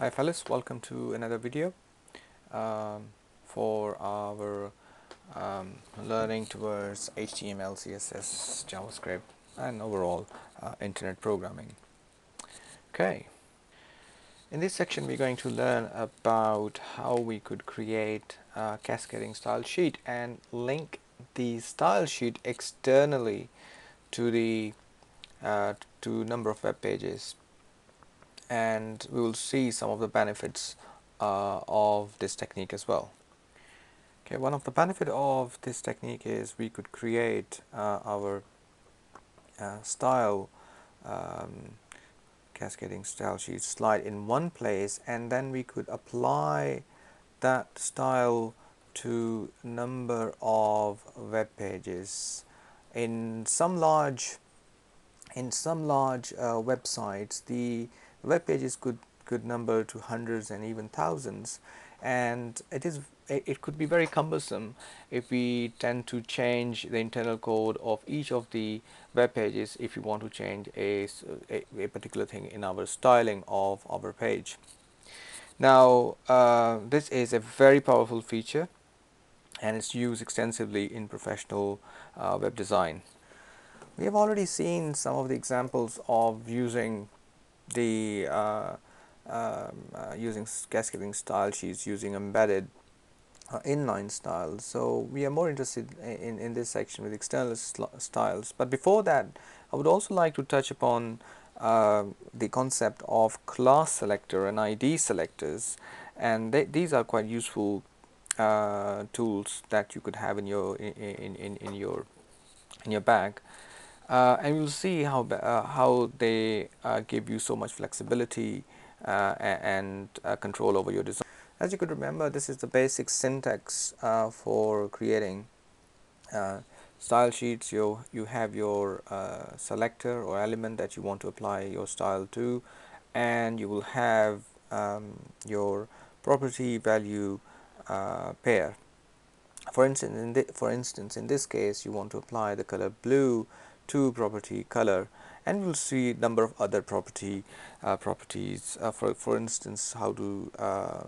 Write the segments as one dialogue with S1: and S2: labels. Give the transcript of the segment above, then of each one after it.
S1: Hi fellas, welcome to another video for our learning towards HTML, CSS, JavaScript and overall internet programming. Okay, in this section we're going to learn about how we could create a cascading style sheet and link the style sheet externally to the number of web pages, and we will see some of the benefits of this technique as well. Okay, one of the benefit of this technique is we could create our style cascading style sheet slide in one place, and then we could apply that style to number of web pages. In some large websites, the web pages could number to hundreds and even thousands, and it could be very cumbersome if we tend to change the internal code of each of the web pages if you want to change a particular thing in our styling of our page. Now this is a very powerful feature and it's used extensively in professional web design. We have already seen some of the examples of using the using cascading style sheets using embedded inline styles. So we are more interested in this section with external styles. But before that, I would also like to touch upon the concept of class selector and ID selectors, and these are quite useful tools that you could have in your bag. And you'll see how they give you so much flexibility and control over your design. As you could remember, this is the basic syntax for creating style sheets. You have your selector or element that you want to apply your style to, and you will have your property value pair. For instance, in this case, you want to apply the color blue to property color, and we'll see number of other properties. For instance, how to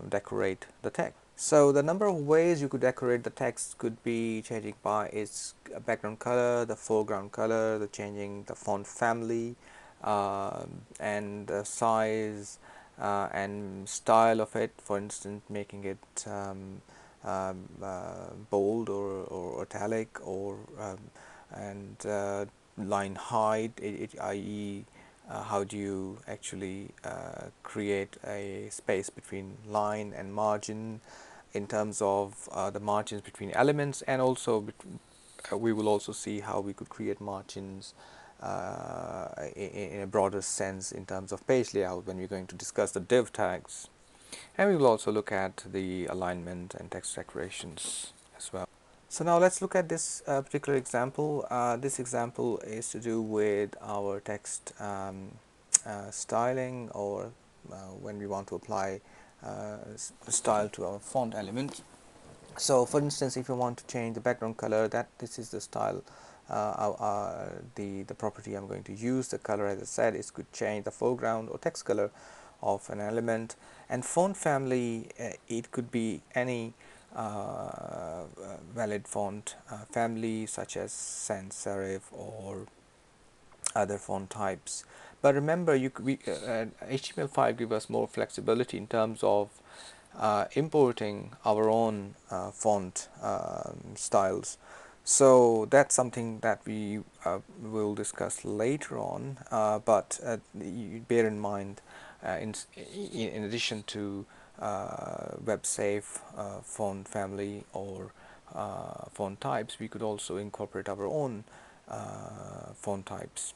S1: decorate the text. So the number of ways you could decorate the text could be changing by its background color, the foreground color, the changing the font family, and the size and style of it. For instance, making it bold or italic, or and line height, i.e. How do you actually create a space between line and margin in terms of the margins between elements, and also we will also see how we could create margins in a broader sense in terms of page layout when we're going to discuss the div tags. And we will also look at the alignment and text decorations as well. So now let's look at this particular example. This example is to do with our text styling, or when we want to apply style to our font element. So for instance, if you want to change the background color, this is the style, the property I'm going to use. The color, as I said, is could change the foreground or text color of an element. And font family, it could be any valid font family, such as sans serif or other font types. But remember, HTML5 gives us more flexibility in terms of importing our own font styles. So that's something that we will discuss later on, but you bear in mind, in addition to web safe font family or font types, we could also incorporate our own font types,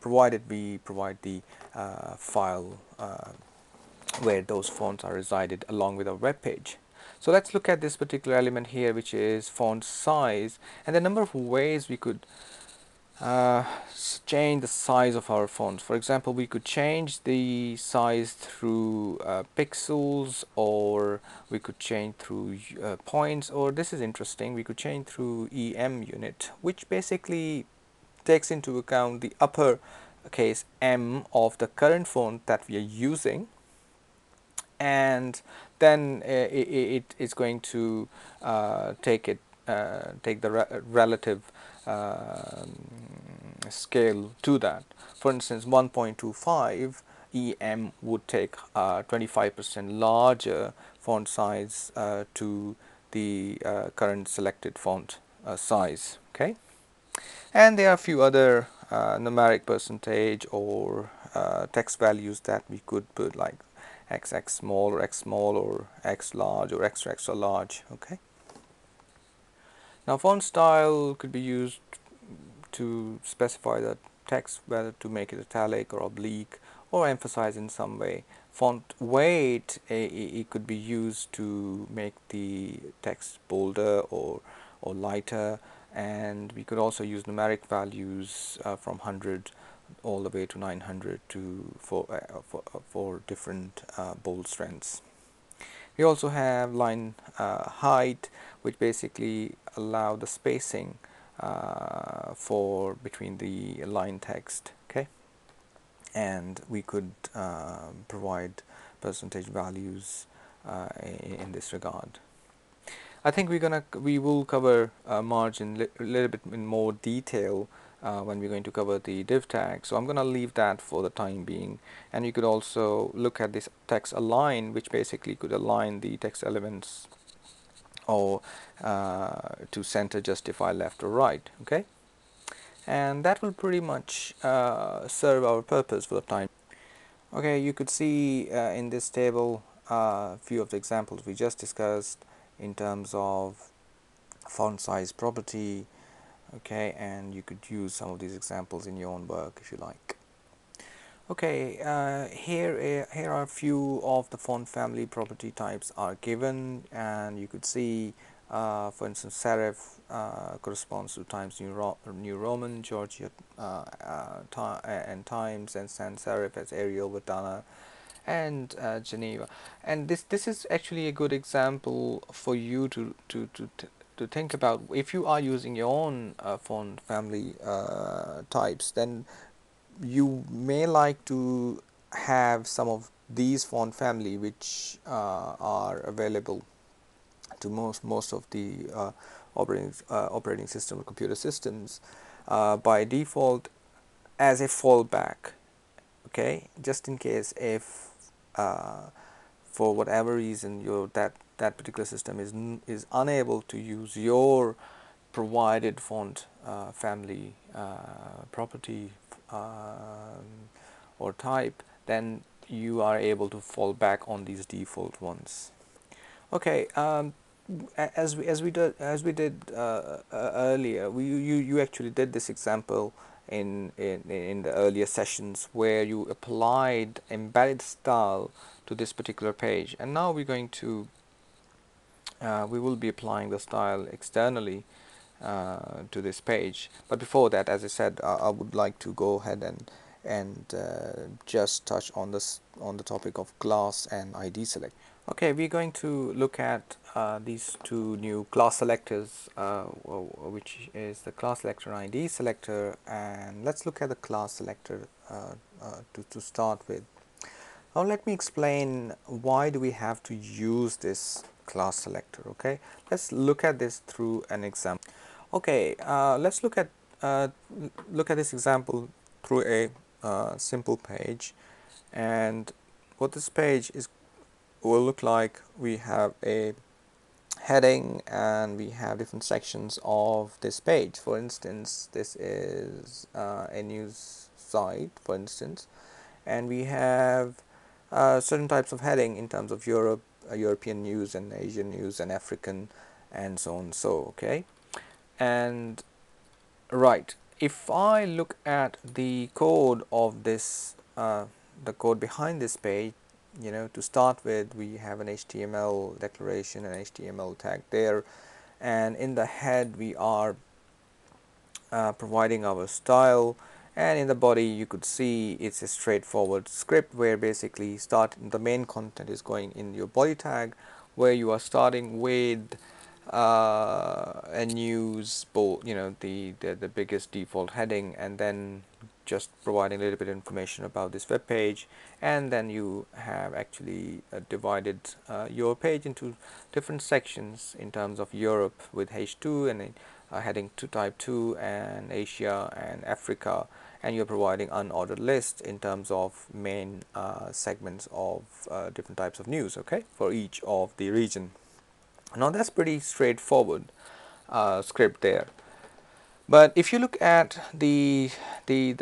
S1: provided we provide the file where those fonts are resided along with our web page. So let's look at this particular element here, which is font size, and the number of ways we could change the size of our fonts. For example, we could change the size through pixels, or we could change through points, or this is interesting, we could change through EM unit, which basically takes into account the upper case M of the current font that we are using, and then it is going to take the relative scale to that. For instance, 1.25 EM would take 25% larger font size to the current selected font size. Okay, and there are a few other numeric percentage or text values that we could put, like XX small or X large or extra extra large. Okay, now font style could be used to specify the text, whether to make it italic or oblique or emphasize in some way. Font weight, it could be used to make the text bolder or lighter, and we could also use numeric values from 100 all the way to 900 for different bold strengths. We also have line height, which basically allow the spacing for between the line text. Okay, and we could provide percentage values in this regard. I think we will cover margin a little bit in more detail when we're going to cover the div tag. So I'm going to leave that for the time being. And you could also look at this text align, which basically could align the text elements or to center, justify, left or right. Okay, and that will pretty much serve our purpose for the time. Okay, you could see in this table a few of the examples we just discussed in terms of font size property. Okay, and you could use some of these examples in your own work if you like. Okay, here are a few of the font family property types are given, and you could see for instance serif corresponds to Times New Roman, Georgia and Times, and sans serif as Arial, Verdana, and Geneva. And this is actually a good example for you to think about. If you are using your own font family types, then you may like to have some of these font family which are available to most of the operating system or computer systems by default as a fallback. Okay, just in case if for whatever reason that particular system is unable to use your provided font family property or type, then you are able to fall back on these default ones. Okay, as we did earlier, you actually did this example in the earlier sessions where you applied embedded style to this particular page, and now we're going to we will be applying the style externally to this page. But before that, as I said, I would like to go ahead and just touch on the topic of class and ID select. Okay, we're going to look at these two new class selectors, which is the class selector and ID selector, and let's look at the class selector to start with. Now let me explain why do we have to use this class selector. Okay, let's look at this through an example. Okay, let's look at this example through a simple page, and what this page will look like. We have a heading and we have different sections of this page. For instance, this is a news site, for instance, and we have certain types of heading in terms of European news and Asian news and African and so on. So okay, and right, if I look at the code of this the code behind this page, to start with, we have an HTML declaration and HTML tag there, and in the head we are providing our style, and in the body you could see it's a straightforward script where basically the main content is going in your body tag, where you are starting with a news the biggest default heading, and then just providing a little bit of information about this web page, and then you have actually divided your page into different sections in terms of Europe with H2 and heading to type 2, and Asia and Africa, and you're providing unordered list in terms of main segments of different types of news, okay, for each of the region. Now that's pretty straightforward script there. But if you look at the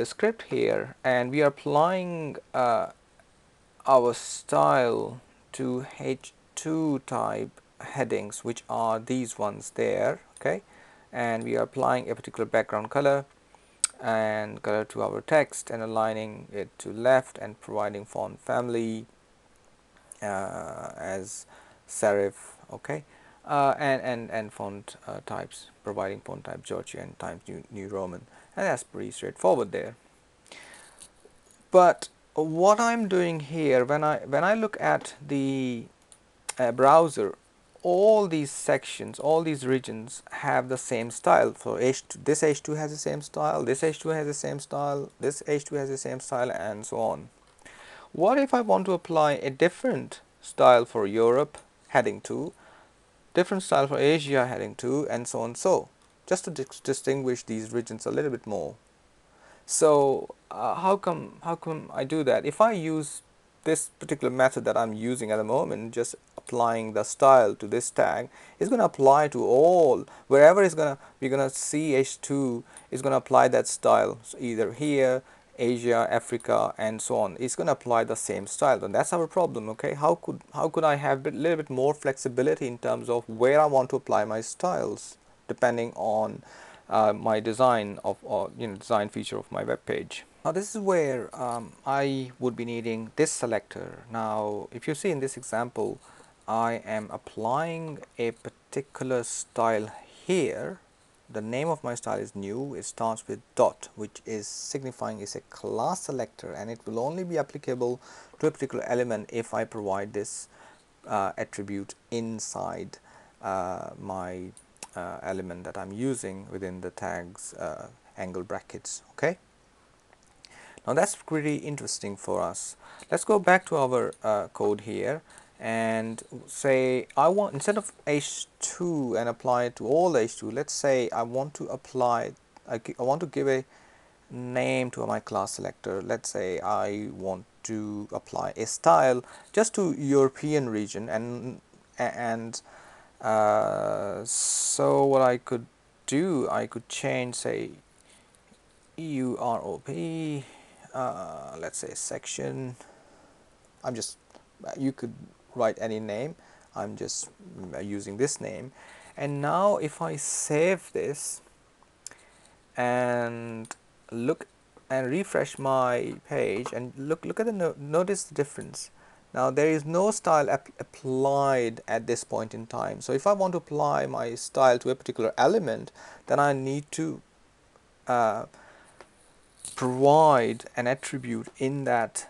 S1: script here, and we are applying our style to H2 type headings, which are these ones there, okay, and we are applying a particular background color and color to our text and aligning it to left and providing font family as serif, okay, and font types, providing font type Georgian, Times New Roman, and that's pretty straightforward there. But what I'm doing here, when I look at the browser, all these sections, all these regions have the same style. So H2, this H2 has the same style, this H2 has the same style, this H2 has the same style, and so on. What if I want to apply a different style for Europe, heading 2, different style for Asia, heading 2, and so on, so just to distinguish these regions a little bit more. So how come I do that? If I use this particular method that I'm using at the moment, just applying the style to this tag, it's going to apply to all, wherever it's going to, we're going to see H2 is going to apply that style. So either here, Asia, Africa, and so on, it's going to apply the same style. And that's our problem, okay? How could I have a little bit more flexibility in terms of where I want to apply my styles, depending on my design of, design feature of my web page. Now this is where I would be needing this selector. Now if you see in this example, I am applying a particular style here. The name of my style is new. It starts with dot, which is signifying it's a class selector, and it will only be applicable to a particular element if I provide this attribute inside my element that I'm using within the tags angle brackets, okay. Now that's pretty interesting for us. Let's go back to our code here and say I want, instead of H2 and apply it to all H2, let's say I want to apply, I want to give a name to my class selector. Let's say I want to apply a style just to European region, and so what I could do, I could change, say, EUROP, let's say section. I'm just, you could write any name. I'm just using this name. And now if I save this and look and refresh my page and look at the notice the difference. Now there is no style applied at this point in time. So if I want to apply my style to a particular element, then I need to provide an attribute in that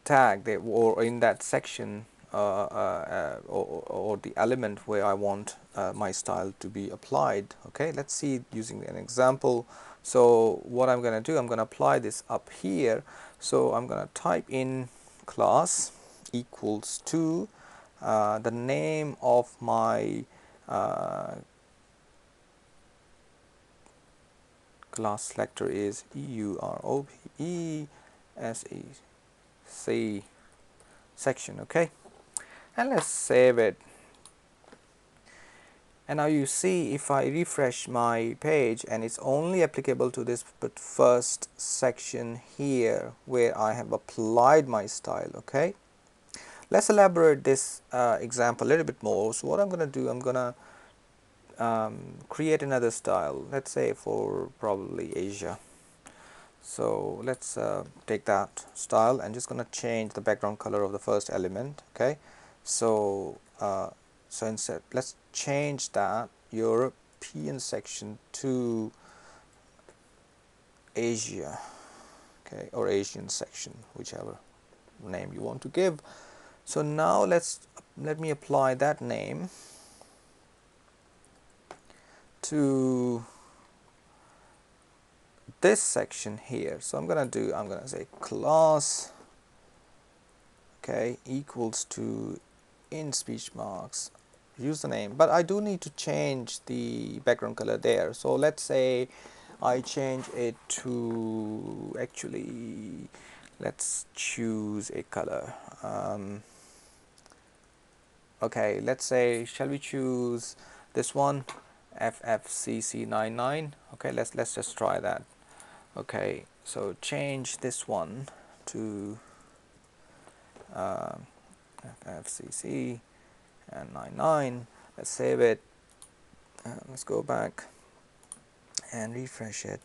S1: tag or in that section or the element where I want my style to be applied. Okay, let's see using an example. So what I'm going to do, I'm going to apply this up here. So I'm going to type in class equals to the name of my class selector is EUROPE SEC section, okay, and let's save it. And now you see if I refresh my page, and it's only applicable to this but first section here where I have applied my style, okay. Let's elaborate this example a little bit more. So what I'm going to do, I'm going to create another style, let's say for probably Asia. So let's take that style and just going to change the background color of the first element, okay. So so instead let's change that European section to Asia, okay, or Asian section, whichever name you want to give. So now let me apply that name to this section here. So I'm gonna say class, okay, equals to in speech marks username, but I do need to change the background color there. So let's say I change it to, actually, let's choose a color. Okay, let's say, shall we choose this one, FFCC99? Okay, let's just try that. Okay, so change this one to FFCC and 99. Let's save it. Let's go back and refresh it,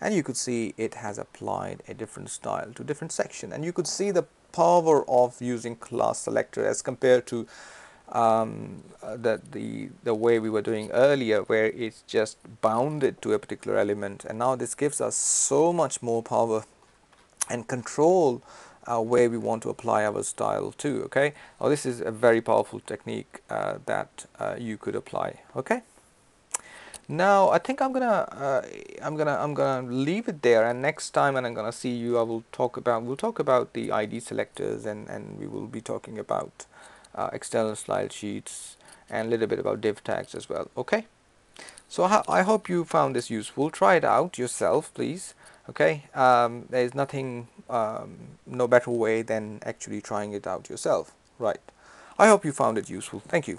S1: and you could see it has applied a different style to different section, and you could see the power of using class selector as compared to the way we were doing earlier, where it's just bounded to a particular element. And now this gives us so much more power and control where we want to apply our style to. Okay, now this is a very powerful technique that you could apply. Okay, now I think I'm gonna leave it there, and next time when I'm gonna see you, we'll talk about the ID selectors, and we will be talking about external style sheets and a little bit about div tags as well. Okay, so I hope you found this useful. Try it out yourself, please. Okay, there's nothing, no better way than actually trying it out yourself, right? I hope you found it useful. Thank you.